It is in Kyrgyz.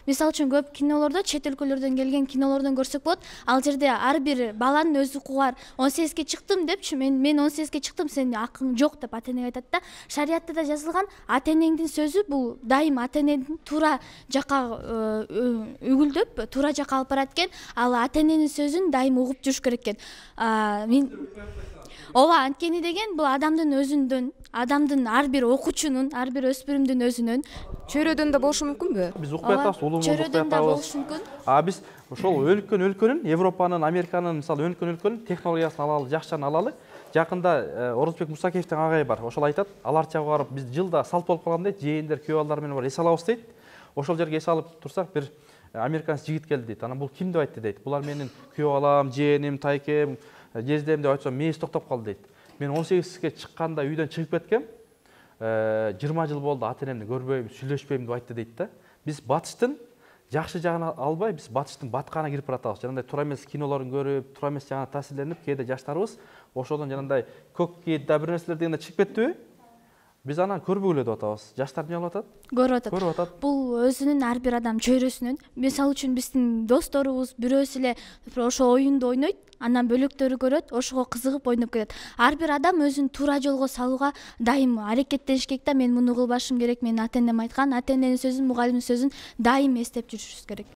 Мисалы үчүн көп кинолордо, чет өлкөлөрдөн келген кинолордон көрсөк болот, ал жерде ар бир баланын өз укугу бар. 18ге чыктым депчи, мен 18ге чыктым, сенин акың жок деп ата энеге айтат да. Шариатта да жазылган, ата энеңдин сөзү бул дайым ата эненин туура жака үгүлдөп, туура жака алып барат экен. Ал ата эненин сөзүн дайым угуп жүрүш керек экен. Мен ооба, анткени деген бул адамдын өзүндөн, адамдын ар бир окуучунун, ар бир өспүрүмдүн өзүнүн Чөйрөдөн да болушу мүмкүнбү? Биз укпай атабыз, улуубуз укпай атабыз. чөйрөдөн да болушу мүмкүн. Биз ошол өлкөн өлкөнүн, Европанын, Американын, мисалы өлкөн өлкөнүн технологиясын алалы, жакшысын алалы. Жакында Орозбек Мусакеевдин агайы бар. Ошол айтат, аларча барып биз жылда салт болуп калган дейт, жээндер, күйөө балдар менен бар эс алабыз дейт. Ошол жерге эс алып турсак, бир американец жигит келди дейт. Анан бул ким деп айтты дейт. Булар менин күйөө балам, жээним, тайкем, жездем деп айтсам, мээси токтоп калды дейт. Мен 18ге чыкканда үйдөн чыгып кеткем. 20 жыл болду, ата энемди көрбөйм, сүйлөшпөйм деп айтты дейт да. Биз батыштын жакшы жагын албай, биз батыштын баткана кирип баратабыз. Жанагындай туура эмес кинолорун көрүп, туура эмес жана таасирленип, кээде жаштарыбыз ошодон жанагындай көк кийде бир нерселер дегенде чыгып кетпеби? Биз анан көрбөгүлө деп атабыз. Жаштар эмне кылып атат? Көрүп атат. Бул өзүнүн ар бир адам чөйрөсүнүн, мисалы үчүн биздин досторубуз бирөөсү эле ошо оюнду ойнойт, андан бөлөктөрү көрөт, ошого кызыгып ойноп кетет. Ар бир адам өзүн туура жолго салууга дайым аракеттениш керек да. Мен муну кылбашым керек, менин ата энем айткан, ата эненин сөзүн, мугалимдин сөзүн дайым эстеп жүрүшүбүз керек.